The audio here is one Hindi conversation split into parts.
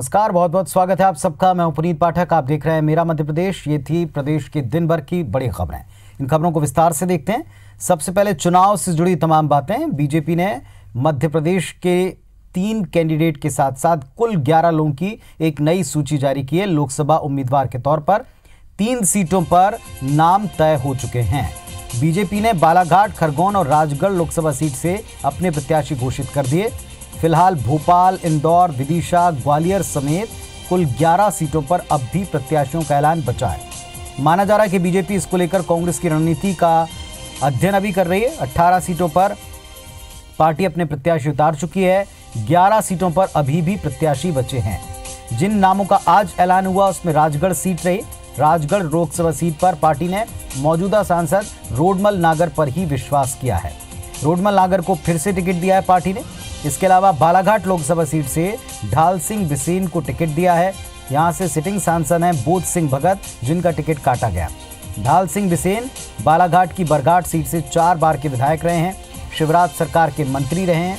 नमस्कार, बहुत बहुत स्वागत है आप सबका। मैं हूं पुनीत पाठक, आप देख रहे हैं मेरा मध्य प्रदेश। ये थी प्रदेश के दिन भर की बड़ी खबरें। इन खबरों को विस्तार से देखते हैं। सबसे पहले चुनाव से जुड़ी तमाम बातें। बीजेपी ने मध्य प्रदेश के 3 कैंडिडेट के साथ साथ कुल 11 लोगों की एक नई सूची जारी की है। लोकसभा उम्मीदवार के तौर पर 3 सीटों पर नाम तय हो चुके हैं। बीजेपी ने बालाघाट, खरगोन और राजगढ़ लोकसभा सीट से अपने प्रत्याशी घोषित कर दिए। फिलहाल भोपाल, इंदौर, विदिशा, ग्वालियर समेत कुल 11 सीटों पर अब भी प्रत्याशियों का ऐलान बचा है। माना जा रहा है कि बीजेपी इसको लेकर कांग्रेस की रणनीति का अध्ययन अभी कर रही है। 18 सीटों पर पार्टी अपने प्रत्याशी उतार चुकी है। 11 सीटों पर अभी भी प्रत्याशी बचे हैं। जिन नामों का आज ऐलान हुआ उसमें राजगढ़ सीट रही। राजगढ़ लोकसभा सीट पर पार्टी ने मौजूदा सांसद रोडमल नागर पर ही विश्वास किया है। रोडमल नागर को फिर से टिकट दिया है पार्टी ने। इसके अलावा बालाघाट लोकसभा सीट से ढाल सिंह बिसेन को टिकट दिया है। यहां से सिटिंग सांसद हैं बोध सिंह भगत, जिनका टिकट काटा गया। ढाल सिंह बिसेन बालाघाट की बरघाट सीट से 4 बार के विधायक रहे हैं। शिवराज सरकार के मंत्री रहे हैं,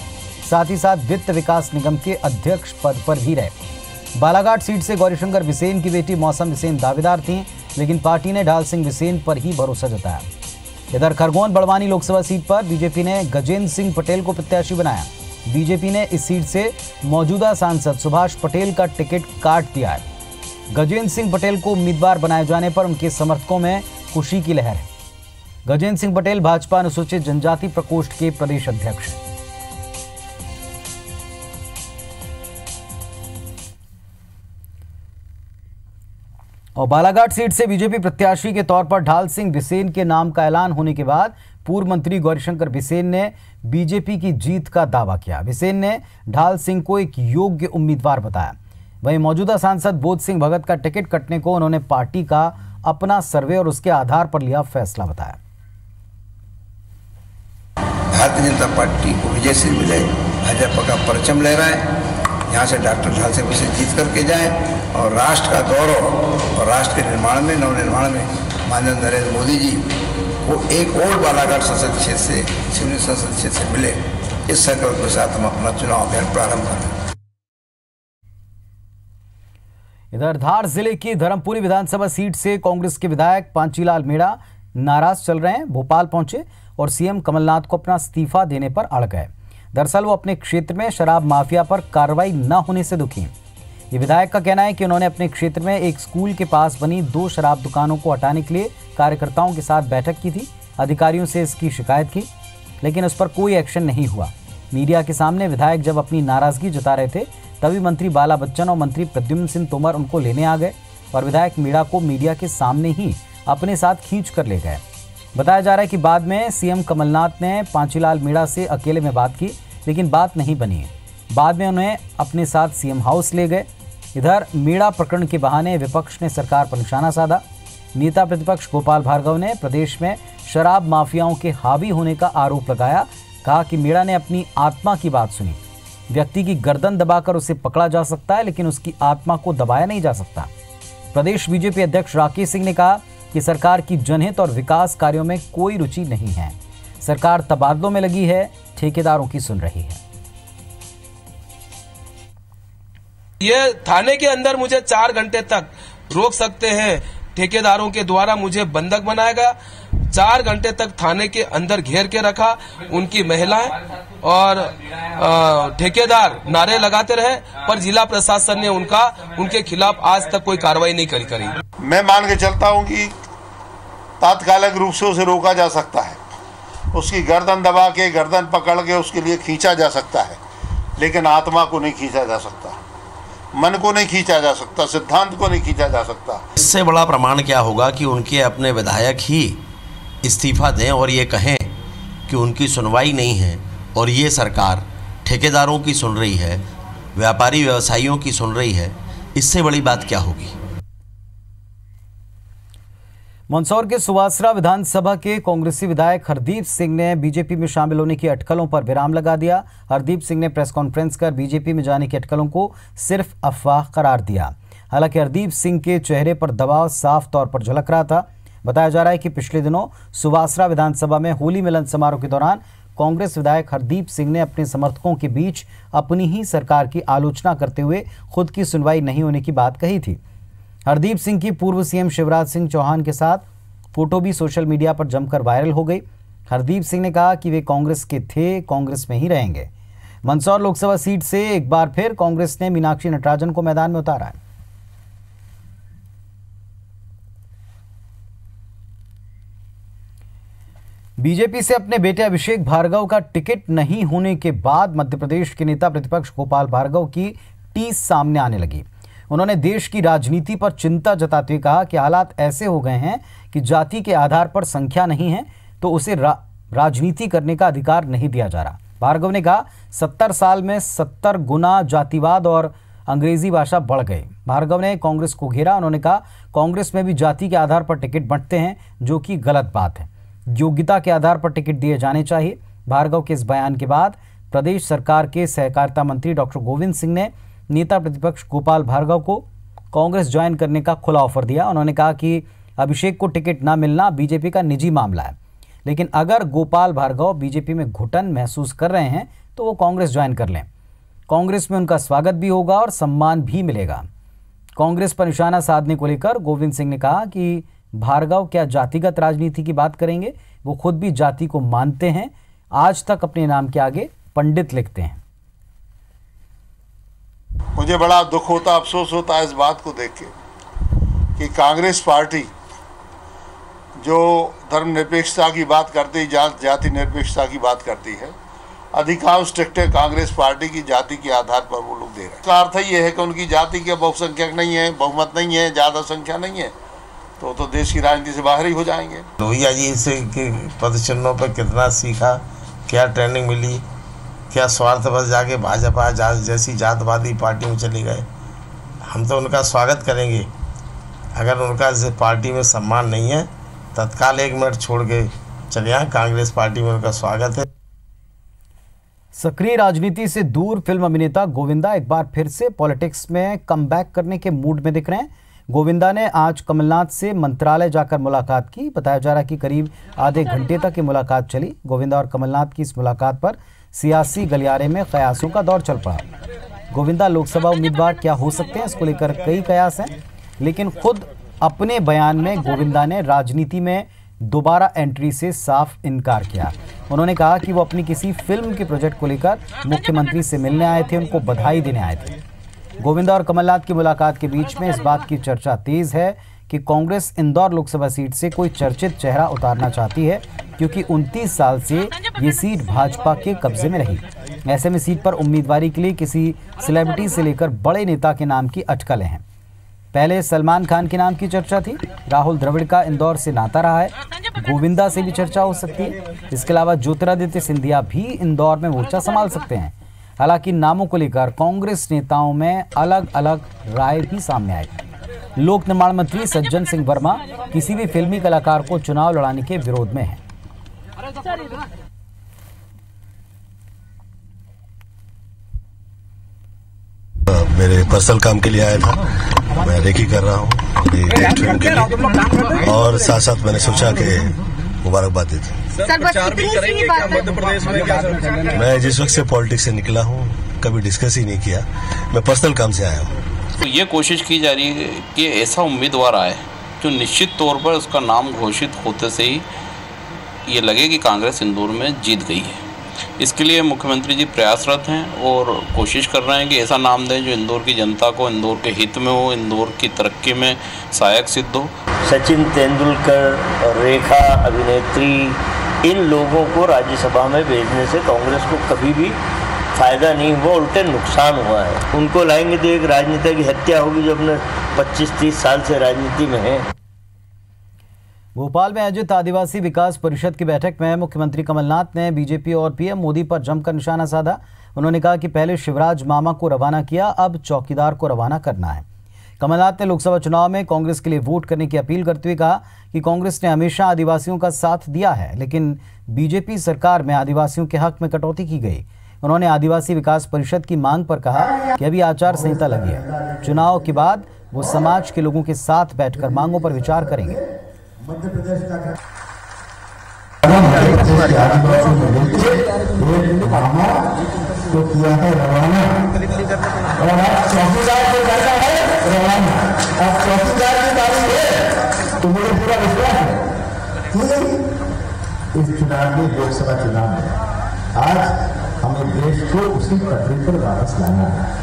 साथ ही साथ वित्त विकास निगम के अध्यक्ष पद पर भी रहे। बालाघाट सीट से गौरीशंकर बिसेन की बेटी मौसम बिसेन दावेदार थीं, लेकिन पार्टी ने ढाल सिंह बिसेन पर ही भरोसा जताया। इधर खरगोन बड़वानी लोकसभा सीट पर बीजेपी ने गजेंद्र सिंह पटेल को प्रत्याशी बनाया। बीजेपी ने इस सीट से मौजूदा सांसद सुभाष पटेल का टिकट काट दिया है। गजेंद्र सिंह पटेल को उम्मीदवार बनाए जाने पर उनके समर्थकों में खुशी की लहर है। गजेंद्र सिंह पटेल भाजपा अनुसूचित जनजाति प्रकोष्ठ के प्रदेश अध्यक्ष हैं। और बालाघाट सीट से बीजेपी प्रत्याशी के तौर पर ढाल सिंह बिसेन के नाम का ऐलान होने के बाद पूर्व मंत्री गौरीशंकर बिसेन ने बीजेपी की जीत का दावा किया। बिसेन ने ढाल सिंह को एक योग्य उम्मीदवार बताया। वहीं मौजूदा सांसद बोध सिंह भगत का टिकट कटने को उन्होंने पार्टी का अपना सर्वे और उसके आधार पर लिया फैसला बताया। भारतीय जनता पार्टी को विजय से मिले, भाजपा का परचम लहराए, यहाँ से डॉक्टर ढाल सिंह बिसेन जीत करके जाए और राष्ट्र का गौरव और राष्ट्र के निर्माण में, नवनिर्माण में माननीय नरेंद्र मोदी जी को एक और बालाघाट संसदीय क्षेत्र से, सिवनी संसदीय क्षेत्र से मिले। इस संकल्प के साथ हम अपना चुनाव अभियान प्रारंभ कर रहे हैं। इधर धार जिले की धर्मपुरी विधानसभा सीट से कांग्रेस के विधायक पांचीलाल मीणा नाराज चल रहे हैं। भोपाल पहुंचे और सीएम कमलनाथ को अपना इस्तीफा देने पर अड़ गए। दरअसल वो अपने क्षेत्र में शराब माफिया पर कार्रवाई न होने से दुखी हैं। ये विधायक का कहना है कि उन्होंने अपने क्षेत्र में एक स्कूल के पास बनी 2 शराब दुकानों को हटाने के लिए कार्यकर्ताओं के साथ बैठक की थी। अधिकारियों से इसकी शिकायत की, लेकिन उस पर कोई एक्शन नहीं हुआ। मीडिया के सामने विधायक जब अपनी नाराजगी जता रहे थे, तभी मंत्री बाला बच्चन और मंत्री प्रद्युम्न सिंह तोमर उनको लेने आ गए और विधायक मीणा को मीडिया के सामने ही अपने साथ खींच कर ले गए। बताया जा रहा है कि बाद में सीएम कमलनाथ ने पांचीलाल मीणा से अकेले में बात की, लेकिन बात नहीं बनी है। बाद में उन्हें अपने साथ सीएम हाउस ले गए। इधर मीणा प्रकरण के बहाने विपक्ष ने सरकार पर निशाना साधा। नेता प्रतिपक्ष गोपाल भार्गव ने प्रदेश में शराब माफियाओं के हावी होने का आरोप लगाया। कहा कि मीणा ने अपनी आत्मा की बात सुनी। व्यक्ति की गर्दन दबाकर उसे पकड़ा जा सकता है, लेकिन उसकी आत्मा को दबाया नहीं जा सकता। प्रदेश बीजेपी अध्यक्ष राकेश सिंह ने कहा कि सरकार की जनहित और विकास कार्यों में कोई रुचि नहीं है। सरकार तबादलों में लगी है, ठेकेदारों की सुन रही है। ये थाने के अंदर मुझे 4 घंटे तक रोक सकते हैं। ठेकेदारों के द्वारा मुझे बंधक बनाया गया। 4 घंटे तक थाने के अंदर घेर के रखा। उनकी महिलाएं और ठेकेदार नारे लगाते रहे, पर जिला प्रशासन ने उनके खिलाफ आज तक कोई कार्रवाई नहीं करी। मैं मान के चलता हूं कि तात्कालिक रूप से उसे रोका जा सकता है, उसकी गर्दन दबा के, गर्दन पकड़ के उसके लिए खींचा जा सकता है, लेकिन आत्मा को नहीं खींचा जा सकता, मन को नहीं खींचा जा सकता, सिद्धांत को नहीं खींचा जा सकता। इससे बड़ा प्रमाण क्या होगा कि उनके अपने विधायक ही इस्तीफा दें और ये कहें कि उनकी सुनवाई नहीं है और ये सरकार ठेकेदारों की सुन रही है, व्यापारी व्यवसायियों की सुन रही है। इससे बड़ी बात क्या होगी। मंदसौर के सुवासरा विधानसभा के कांग्रेसी विधायक हरदीप सिंह ने बीजेपी में शामिल होने की अटकलों पर विराम लगा दिया। हरदीप सिंह ने प्रेस कॉन्फ्रेंस कर बीजेपी में जाने की अटकलों को सिर्फ अफवाह करार दिया। हालांकि हरदीप सिंह के चेहरे पर दबाव साफ तौर पर झलक रहा था। बताया जा रहा है कि पिछले दिनों सुवासरा विधानसभा में होली मिलन समारोह के दौरान कांग्रेस विधायक हरदीप सिंह ने अपने समर्थकों के बीच अपनी ही सरकार की आलोचना करते हुए खुद की सुनवाई नहीं होने की बात कही थी। हरदीप सिंह की पूर्व सीएम शिवराज सिंह चौहान के साथ फोटो भी सोशल मीडिया पर जमकर वायरल हो गई। हरदीप सिंह ने कहा कि वे कांग्रेस के थे, कांग्रेस में ही रहेंगे। मंदसौर लोकसभा सीट से एक बार फिर कांग्रेस ने मीनाक्षी नटराजन को मैदान में उतारा है। बीजेपी से अपने बेटे अभिषेक भार्गव का टिकट नहीं होने के बाद मध्य प्रदेश के नेता प्रतिपक्ष गोपाल भार्गव की टीस सामने आने लगी। उन्होंने देश की राजनीति पर चिंता जताते हुए कहा कि हालात ऐसे हो गए हैं कि जाति के आधार पर संख्या नहीं है तो उसे राजनीति करने का अधिकार नहीं दिया जा रहा। भार्गव ने कहा 70 साल में 70 गुना जातिवाद और अंग्रेजी भाषा बढ़ गए। भार्गव ने कांग्रेस को घेरा। उन्होंने कहा कांग्रेस में भी जाति के आधार पर टिकट बंटते हैं, जो कि गलत बात है। योग्यता के आधार पर टिकट दिए जाने चाहिए। भार्गव के इस बयान के बाद प्रदेश सरकार के सहकारिता मंत्री डॉक्टर गोविंद सिंह ने नेता प्रतिपक्ष गोपाल भार्गव को कांग्रेस ज्वाइन करने का खुला ऑफर दिया। उन्होंने कहा कि अभिषेक को टिकट न मिलना बीजेपी का निजी मामला है, लेकिन अगर गोपाल भार्गव बीजेपी में घुटन महसूस कर रहे हैं तो वो कांग्रेस ज्वाइन कर लें। कांग्रेस में उनका स्वागत भी होगा और सम्मान भी मिलेगा। कांग्रेस पर निशाना साधने को लेकर गोविंद सिंह ने कहा कि भार्गव क्या जातिगत राजनीति की बात करेंगे? वो खुद भी जाति को मानते हैं, आज तक अपने नाम के आगे पंडित लिखते हैं। मुझे बड़ा दुख होता, अफसोस होता है इस बात को देख के कि कांग्रेस पार्टी जो धर्मनिरपेक्षता की बात करती, जाति निरपेक्षता की बात करती है, अधिकांश टिकटें कांग्रेस पार्टी की जाति के आधार पर वो लोग दे रहे हैं। इसका अर्थ ये है कि उनकी जाति के बहुसंख्यक नहीं है, बहुमत नहीं है, ज़्यादा संख्या नहीं है, तो देश की राजनीति से बाहर ही हो जाएंगे। लोहिया जी से पद चिन्हों पर कितना सीखा, क्या ट्रेनिंग मिली, क्या स्वार्थ बस जाके भाजपा जैसी जातवादी पार्टी में चले गए। हम तो उनका स्वागत करेंगे। अगर उनका पार्टी में सम्मान नहीं है, तत्काल 1 मिनट छोड़ के चले आए। कांग्रेस पार्टी में उनका स्वागत है। सक्रिय राजनीति से दूर फिल्म अभिनेता गोविंदा एक बार फिर से पॉलिटिक्स में कमबैक करने के मूड में दिख रहे हैं। गोविंदा ने आज कमलनाथ से मंत्रालय जाकर मुलाकात की। बताया जा रहा है कि करीब आधे घंटे तक ये मुलाकात चली। गोविंदा और कमलनाथ की इस मुलाकात पर सियासी गलियारे में कयासों का दौर चल पड़ा। गोविंदा लोकसभा उम्मीदवार क्या हो सकते हैं, इसको लेकर कई कयास हैं, लेकिन खुद अपने बयान में गोविंदा ने राजनीति में दोबारा एंट्री से साफ इनकार किया। उन्होंने कहा कि वो अपनी किसी फिल्म के प्रोजेक्ट को लेकर मुख्यमंत्री से मिलने आए थे, उनको बधाई देने आए थे। गोविंदा और कमलनाथ की मुलाकात के बीच में इस बात की चर्चा तेज है कि कांग्रेस इंदौर लोकसभा सीट से कोई चर्चित चेहरा उतारना चाहती है, क्योंकि 29 साल से ये सीट भाजपा के कब्जे में रही। ऐसे में सीट पर उम्मीदवारी के लिए किसी सेलिब्रिटी से लेकर बड़े नेता के नाम की अटकलें हैं। पहले सलमान खान के नाम की चर्चा थी। राहुल द्रविड़ का इंदौर से नाता रहा है। गोविंदा से भी चर्चा हो सकती है। इसके अलावा ज्योतिरादित्य सिंधिया भी इंदौर में मोर्चा संभाल सकते हैं। हालांकि नामों को लेकर कांग्रेस नेताओं में अलग अलग राय भी सामने आई। लोक निर्माण मंत्री सज्जन सिंह वर्मा किसी भी फिल्मी कलाकार को चुनाव लड़ाने के विरोध में हैं। मेरे पर्सनल काम के लिए आया था। मैं रेकी कर रहा हूँ नेक्स्ट फिल्म के लिए, और साथ साथ मैंने सोचा कि मुबारकबाद दी थी। मैं जिस वक्त से पॉलिटिक्स से निकला हूँ कभी डिस्कस ही नहीं किया। मैं पर्सनल काम से आया हूँ। तो ये कोशिश की जा रही है कि ऐसा उम्मीदवार आए जो निश्चित तौर पर उसका नाम घोषित होते से ही ये लगे कि कांग्रेस इंदौर में जीत गई है। इसके लिए मुख्यमंत्री जी प्रयासरत हैं और कोशिश कर रहे हैं कि ऐसा नाम दें जो इंदौर की जनता को इंदौर के हित में हो, इंदौर की तरक्की में सहायक सिद्ध हो। सचिन तेंदुलकर, रेखा अभिनेत्री, इन लोगों को राज्यसभा में भेजने से कांग्रेस को कभी भी फायदा नहीं हुआ, उल्टे नुकसान हुआ है। उनको लाएंगे तो एक राजनीति की हत्या होगी जो अपने 25-30 साल से राजनीति में है। भोपाल में आयोजित आदिवासी विकास परिषद की बैठक में मुख्यमंत्री कमलनाथ ने बीजेपी और पीएम मोदी पर जमकर निशाना साधा। उन्होंने कहा कि पहले शिवराज मामा को रवाना किया, अब चौकीदार को रवाना करना है। कमलनाथ ने लोकसभा चुनाव में कांग्रेस के लिए वोट करने की अपील करते हुए कहा कि कांग्रेस ने हमेशा आदिवासियों का साथ दिया है, लेकिन बीजेपी सरकार में आदिवासियों के हक में कटौती की गई। उन्होंने आदिवासी विकास परिषद की मांग पर कहा कि अभी आचार संहिता लगी है, चुनाव के बाद वो समाज के लोगों के साथ बैठकर मांगों पर विचार करेंगे। मध्य प्रदेश का के आदिवासियों को लेके एक मामा को किया है रवाना, और आप चौकीदार को करना है रवाना। आप चौकीदार की बारी है तो मुझे पूरा विश्वास है कि इस चुनाव में, लोकसभा चुनाव में, आज हमें देश को उसी पटरी पर वापस लाना है।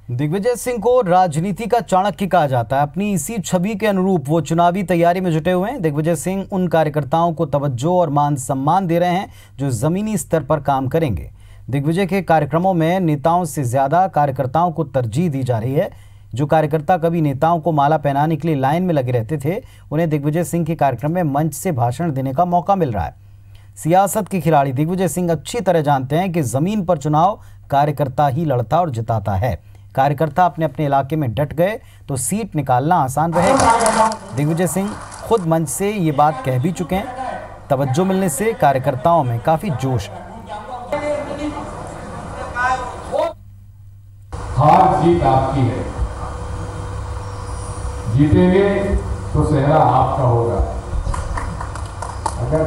दिग्विजय सिंह को राजनीति का चाणक्य कहा जाता है। अपनी इसी छवि के अनुरूप वो चुनावी तैयारी में जुटे हुए हैं। दिग्विजय सिंह उन कार्यकर्ताओं को तवज्जो और मान सम्मान दे रहे हैं जो जमीनी स्तर पर काम करेंगे। दिग्विजय के कार्यक्रमों में नेताओं से ज्यादा कार्यकर्ताओं को तरजीह दी जा रही है। जो कार्यकर्ता कभी नेताओं को माला पहनाने के लिए लाइन में लगे रहते थे, उन्हें दिग्विजय सिंह के कार्यक्रम में मंच से भाषण देने का मौका मिल रहा है। सियासत के खिलाड़ी दिग्विजय सिंह अच्छी तरह जानते हैं कि जमीन पर चुनाव कार्यकर्ता ही लड़ता और जिताता है। कार्यकर्ता अपने अपने इलाके में डट गए तो सीट निकालना आसान रहेगा। दिग्विजय सिंह खुद मंच से ये बात कह भी चुके हैं। तवज्जो मिलने से कार्यकर्ताओं में काफी जोश है। हार जीत आपकी है, जीतेंगे तो सेहरा आपका होगा, अगर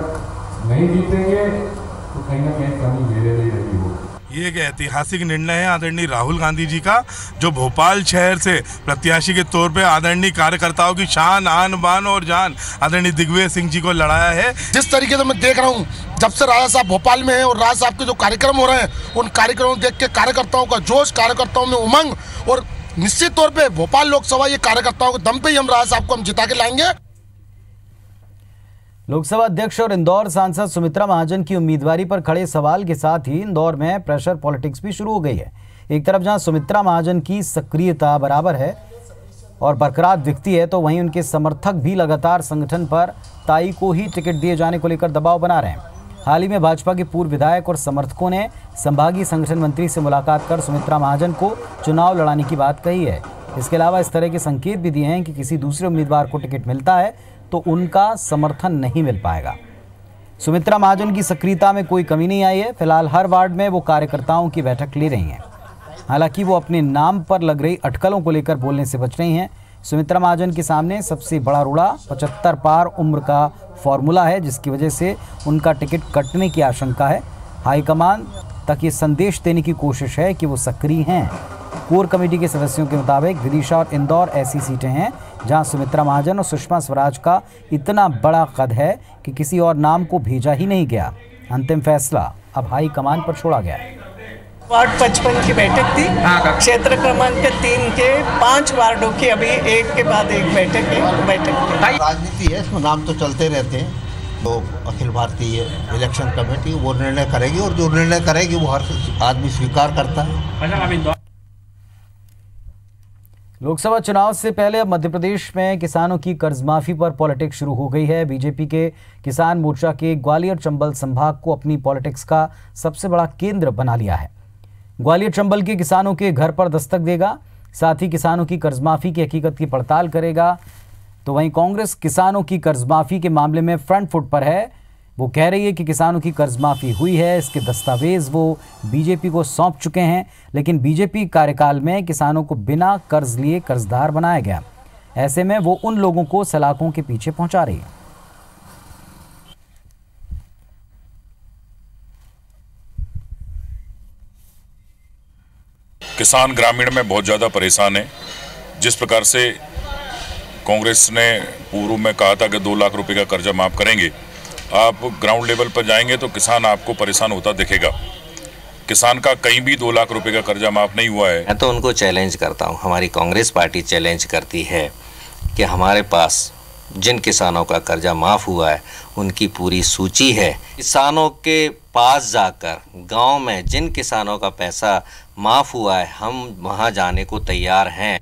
नहीं जीतेंगे तो कहीं ना कहीं कमी मेरे लिए रही होगी। ये एक ऐतिहासिक निर्णय है आदरणीय राहुल गांधी जी का, जो भोपाल शहर से प्रत्याशी के तौर पे आदरणीय कार्यकर्ताओं की शान, आन बान और जान आदरणीय दिग्विजय सिंह जी को लड़ाया है। जिस तरीके से मैं देख रहा हूँ, जब से राजा साहब भोपाल में हैं और राजा साहब के जो कार्यक्रम हो रहे हैं, उन कार्यक्रमों देख के कार्यकर्ताओं का जोश, कार्यकर्ताओं में उमंग, और निश्चित तौर पे भोपाल लोकसभा ये कार्यकर्ताओं के दम पे ही हम राजा साहब को हम जिता के लाएंगे। लोकसभा अध्यक्ष और इंदौर सांसद सुमित्रा महाजन की उम्मीदवारी पर खड़े सवाल के साथ ही इंदौर में प्रेशर पॉलिटिक्स भी शुरू हो गई है। एक तरफ जहां सुमित्रा महाजन की सक्रियता बराबर है और बरकरार दिखती है, तो वहीं उनके समर्थक भी लगातार संगठन पर ताई को ही टिकट दिए जाने को लेकर दबाव बना रहे हैं। हाल ही में भाजपा के पूर्व विधायक और समर्थकों ने संभागीय संगठन मंत्री से मुलाकात कर सुमित्रा महाजन को चुनाव लड़ाने की बात कही है। इसके अलावा इस तरह के संकेत भी दिए हैं कि किसी दूसरे उम्मीदवार को टिकट मिलता है तो उनका समर्थन नहीं मिल पाएगा। सुमित्रा महाजन की सक्रियता में कोई कमी नहीं आई है। फिलहाल हर वार्ड में वो कार्यकर्ताओं की बैठक ले रही हैं। हालांकि वो अपने नाम पर लग रही अटकलों को लेकर बोलने से बच रही हैं। सुमित्रा महाजन के सामने सबसे बड़ा रोड़ा 75 पार उम्र का फॉर्मूला है, जिसकी वजह से उनका टिकट कटने की आशंका है। हाईकमान तक ये संदेश देने की कोशिश है कि वो सक्रिय हैं। कोर कमेटी के सदस्यों के मुताबिक विदिशा और इंदौर ऐसी सीटें हैं जहां सुमित्रा महाजन और सुषमा स्वराज का इतना बड़ा कद है कि किसी और नाम को भेजा ही नहीं गया। अंतिम फैसला अब हाईकमान पर छोड़ा गया है। वार्ड 55 की बैठक थी। क्षेत्र क्रमांक 3 के 5 वार्डों की अभी एक के बाद एक बैठक है। राजनीति है, इसमें नाम तो चलते रहते हैं। तो अखिल भारतीय इलेक्शन कमेटी वो निर्णय करेगी, और जो निर्णय करेगी वो हर आदमी स्वीकार करता है। लोकसभा चुनाव से पहले अब मध्य प्रदेश में किसानों की कर्ज माफी पर पॉलिटिक्स शुरू हो गई है। बीजेपी के किसान मोर्चा के ग्वालियर चंबल संभाग को अपनी पॉलिटिक्स का सबसे बड़ा केंद्र बना लिया है। ग्वालियर चंबल के किसानों के घर पर दस्तक देगा, साथ ही किसानों की कर्ज माफी की हकीकत की पड़ताल करेगा। तो वहीं कांग्रेस किसानों की कर्ज माफी के मामले में फ्रंट फुट पर है। वो कह रही है कि किसानों की कर्ज माफ़ी हुई है, इसके दस्तावेज वो बीजेपी को सौंप चुके हैं, लेकिन बीजेपी कार्यकाल में किसानों को बिना कर्ज लिए कर्जदार बनाया गया। ऐसे में वो उन लोगों को सलाखों के पीछे पहुंचा रही है। किसान ग्रामीण में बहुत ज़्यादा परेशान है। जिस प्रकार से कांग्रेस ने पूर्व में कहा था कि 2 लाख रुपए का कर्जा माफ़ करेंगे, आप ग्राउंड लेवल पर जाएंगे तो किसान आपको परेशान होता दिखेगा। किसान का कहीं भी 2 लाख रुपए का कर्जा माफ़ नहीं हुआ है। मैं तो उनको चैलेंज करता हूं, हमारी कांग्रेस पार्टी चैलेंज करती है कि हमारे पास जिन किसानों का कर्जा माफ़ हुआ है उनकी पूरी सूची है। किसानों के पास जाकर गांव में जिन किसानों का पैसा माफ़ हुआ है, हम वहां जाने को तैयार हैं।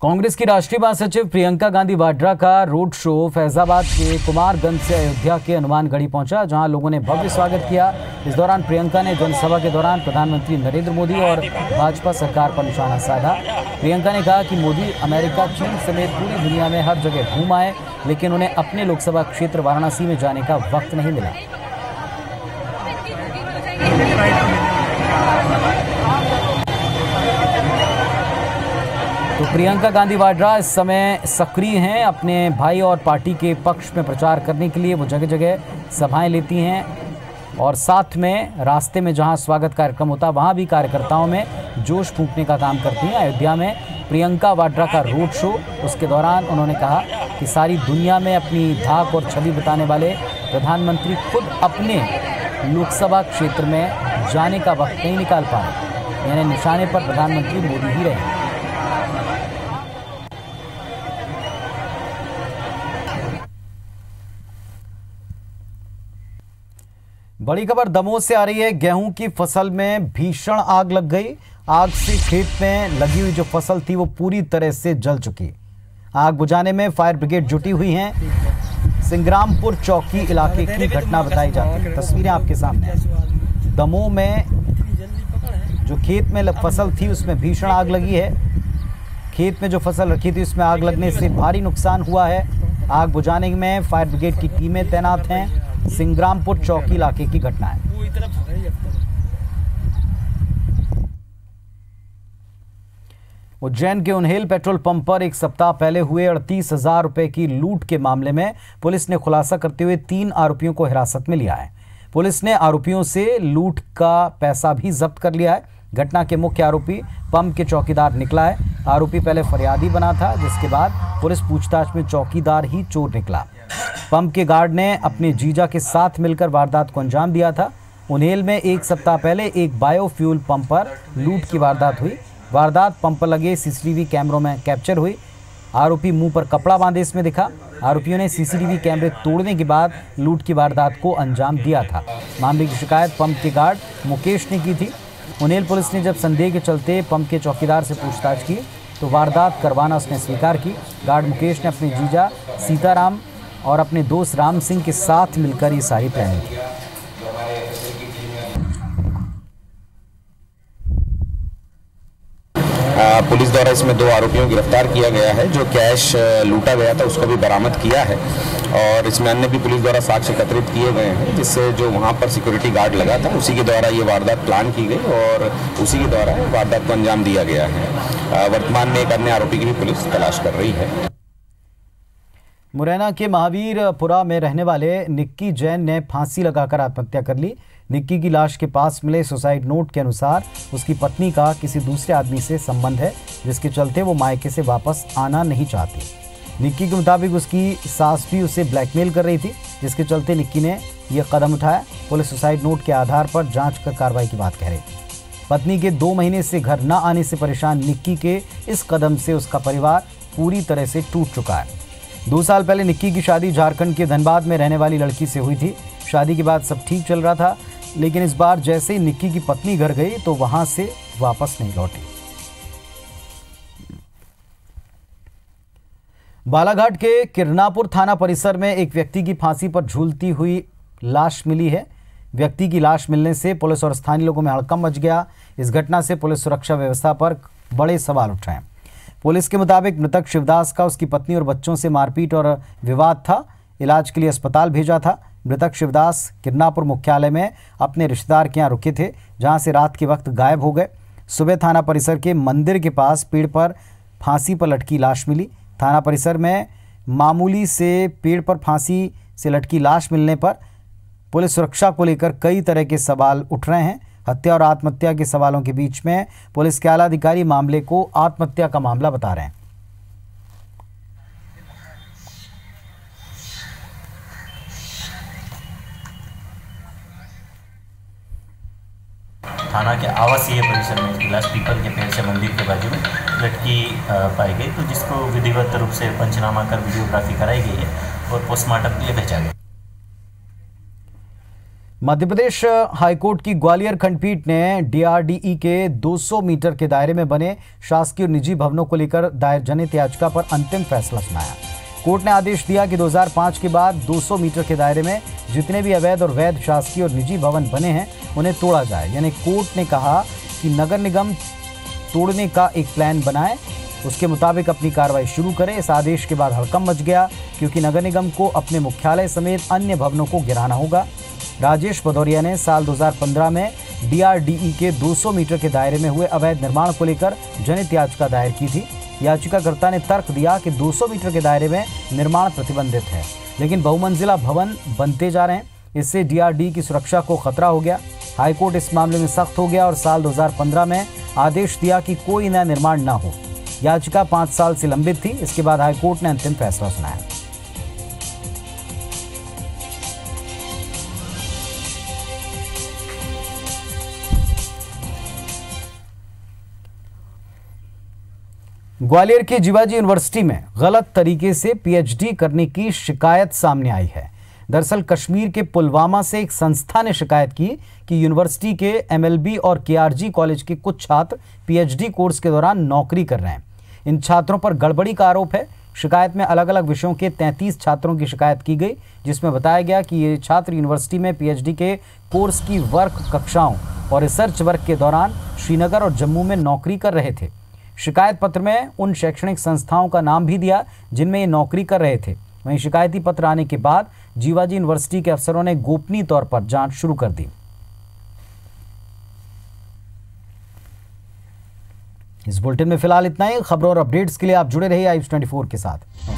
कांग्रेस की राष्ट्रीय महासचिव प्रियंका गांधी वाड्रा का रोड शो फैजाबाद के कुमारगंज से अयोध्या के हनुमानगढ़ी पहुंचा, जहां लोगों ने भव्य स्वागत किया। इस दौरान प्रियंका ने जनसभा के दौरान प्रधानमंत्री नरेंद्र मोदी और भाजपा सरकार पर निशाना साधा। प्रियंका ने कहा कि मोदी अमेरिका, चीन समेत पूरी दुनिया में हर जगह घूम आए, लेकिन उन्हें अपने लोकसभा क्षेत्र वाराणसी में जाने का वक्त नहीं मिला। तो तो प्रियंका गांधी वाड्रा इस समय सक्रिय हैं अपने भाई और पार्टी के पक्ष में प्रचार करने के लिए। वो जगह जगह सभाएं लेती हैं और साथ में रास्ते में जहां स्वागत कार्यक्रम होता है वहां भी कार्यकर्ताओं में जोश फूंकने का काम करती हैं। अयोध्या में प्रियंका वाड्रा का रोड शो, उसके दौरान उन्होंने कहा कि सारी दुनिया में अपनी धाक और छवि बताने वाले प्रधानमंत्री खुद अपने लोकसभा क्षेत्र में जाने का वक्त नहीं निकाल पाए, यानी निशाने पर प्रधानमंत्री मोदी ही रहे। बड़ी खबर दमोह से आ रही है। गेहूं की फसल में भीषण आग लग गई। आग से खेत में लगी हुई जो फसल थी वो पूरी तरह से जल चुकी। आग बुझाने में फायर ब्रिगेड जुटी हुई है। सिंग्रामपुर चौकी इलाके की घटना बताई जाती है। तस्वीरें आपके सामने हैं। दमोह में जो खेत में फसल थी उसमें भीषण आग लगी है। खेत में जो फसल रखी थी उसमें आग लगने से भारी नुकसान हुआ है। आग बुझाने में फायर ब्रिगेड की टीमें तैनात हैं। सिंग्रामपुर चौकी इलाके की घटना है। उज्जैन के उन्हेल पेट्रोल पंप पर एक सप्ताह पहले हुए 38,000 रुपए की लूट के मामले में पुलिस ने खुलासा करते हुए 3 आरोपियों को हिरासत में लिया है। पुलिस ने आरोपियों से लूट का पैसा भी जब्त कर लिया है। घटना के मुख्य आरोपी पंप के चौकीदार निकला है। आरोपी पहले फरियादी बना था, जिसके बाद पुलिस पूछताछ में चौकीदार ही चोर निकला। पंप के गार्ड ने अपने जीजा के साथ मिलकर वारदात को अंजाम दिया था। उन्हेल में एक सप्ताह पहले एक बायोफ्यूल पंप पर लूट की वारदात हुई। वारदात पंप पर लगे सीसीटीवी कैमरों में कैप्चर हुई। आरोपी मुंह पर कपड़ा बांधे इसमें दिखा। आरोपियों ने सीसीटीवी कैमरे तोड़ने के बाद लूट की वारदात को अंजाम दिया था। मामले की शिकायत पंप के गार्ड मुकेश ने की थी। उन्हेल पुलिस ने जब संदेह के चलते पंप के चौकीदार से पूछताछ की तो वारदात करवाना उसने स्वीकार की। गार्ड मुकेश ने अपने जीजा सीताराम और अपने दोस्त राम सिंह के साथ मिलकर ये सारी प्लानिंग की। पुलिस द्वारा इसमें 2 आरोपियों को गिरफ्तार किया गया है। जो कैश लूटा गया था उसको भी बरामद किया है और इसमें अन्य भी पुलिस द्वारा साक्ष्य एकत्रित किए गए हैं, जिससे जो वहां पर सिक्योरिटी गार्ड लगा था उसी के द्वारा ये वारदात प्लान की गई और उसी के द्वारा वारदात को अंजाम दिया गया है। वर्तमान में एक अन्य आरोपी की भी पुलिस तलाश कर रही है। मुरैना के महावीरपुरा में रहने वाले निक्की जैन ने फांसी लगाकर आत्महत्या कर ली। निक्की की लाश के पास मिले सुसाइड नोट के अनुसार उसकी पत्नी का किसी दूसरे आदमी से संबंध है, जिसके चलते वो मायके से वापस आना नहीं चाहती। निक्की के मुताबिक उसकी सास भी उसे ब्लैकमेल कर रही थी, जिसके चलते निक्की ने यह कदम उठाया। पुलिस सुसाइड नोट के आधार पर जांच कर कार्रवाई की बात कह रही। पत्नी के 2 महीने से घर न आने से परेशान निक्की के इस कदम से उसका परिवार पूरी तरह से टूट चुका है। 2 साल पहले निक्की की शादी झारखंड के धनबाद में रहने वाली लड़की से हुई थी। शादी के बाद सब ठीक चल रहा था, लेकिन इस बार जैसे ही निक्की की पत्नी घर गई तो वहां से वापस नहीं लौटी। बालाघाट के किरनापुर थाना परिसर में एक व्यक्ति की फांसी पर झूलती हुई लाश मिली है। व्यक्ति की लाश मिलने से पुलिस और स्थानीय लोगों में हड़कंप मच गया। इस घटना से पुलिस सुरक्षा व्यवस्था पर बड़े सवाल उठ रहे हैं। पुलिस के मुताबिक मृतक शिवदास का उसकी पत्नी और बच्चों से मारपीट और विवाद था। इलाज के लिए अस्पताल भेजा था। मृतक शिवदास किरनापुर मुख्यालय में अपने रिश्तेदार के यहाँ रुके थे, जहां से रात के वक्त गायब हो गए। सुबह थाना परिसर के मंदिर के पास पेड़ पर फांसी पर लटकी लाश मिली। थाना परिसर में मामूली से पेड़ पर फांसी से लटकी लाश मिलने पर पुलिस सुरक्षा को लेकर कई तरह के सवाल उठ रहे हैं। हत्या और आत्महत्या के सवालों के बीच में पुलिस के आला अधिकारी मामले को आत्महत्या का मामला बता रहे हैं। थाना के आवासीय परिसर में गिलास पीपल के पेड़ से मंदिर के बाजू में लटकी पाई गई, तो जिसको विधिवत रूप से पंचनामा कर वीडियोग्राफी कराई गई है और पोस्टमार्टम के लिए भेजा गया। मध्य प्रदेश हाईकोर्ट की ग्वालियर खंडपीठ ने डीआरडीई के 200 मीटर के दायरे में बने शासकीय और निजी भवनों को लेकर दायर जनहित याचिका पर अंतिम फैसला सुनाया। कोर्ट ने आदेश दिया कि 2005 के बाद 200 मीटर के दायरे में जितने भी अवैध और वैध शासकीय और निजी भवन बने हैं उन्हें तोड़ा जाए। यानी कोर्ट ने कहा कि नगर निगम तोड़ने का एक प्लान बनाए, उसके मुताबिक अपनी कार्रवाई शुरू करे। इस आदेश के बाद हड़कंप मच गया, क्योंकि नगर निगम को अपने मुख्यालय समेत अन्य भवनों को गिराना होगा। राजेश भदौरिया ने साल 2015 में डीआरडीई के 200 मीटर के दायरे में हुए अवैध निर्माण को लेकर जनहित याचिका दायर की थी। याचिकाकर्ता ने तर्क दिया कि 200 मीटर के दायरे में निर्माण प्रतिबंधित है, लेकिन बहुमंजिला भवन बनते जा रहे हैं, इससे डीआरडी की सुरक्षा को खतरा हो गया। हाईकोर्ट इस मामले में सख्त हो गया और साल 2015 में आदेश दिया कि कोई नया निर्माण न हो। याचिका 5 साल से लंबित थी। इसके बाद हाईकोर्ट ने अंतिम फैसला सुनाया। ग्वालियर की जीवाजी यूनिवर्सिटी में गलत तरीके से पीएचडी करने की शिकायत सामने आई है। दरअसल कश्मीर के पुलवामा से एक संस्था ने शिकायत की कि यूनिवर्सिटी के एमएलबी और केआरजी कॉलेज के कुछ छात्र पीएचडी कोर्स के दौरान नौकरी कर रहे हैं। इन छात्रों पर गड़बड़ी का आरोप है। शिकायत में अलग अलग विषयों के 33 छात्रों की शिकायत की गई, जिसमें बताया गया कि ये छात्र यूनिवर्सिटी में पीएचडी के कोर्स की वर्क कक्षाओं और रिसर्च वर्क के दौरान श्रीनगर और जम्मू में नौकरी कर रहे थे। शिकायत पत्र में उन शैक्षणिक संस्थाओं का नाम भी दिया जिनमें ये नौकरी कर रहे थे। वहीं शिकायती पत्र आने के बाद जीवाजी यूनिवर्सिटी के अफसरों ने गोपनीय तौर पर जांच शुरू कर दी। इस बुलेटिन में फिलहाल इतना ही। खबरों और अपडेट्स के लिए आप जुड़े रहिए IABS 24 के साथ।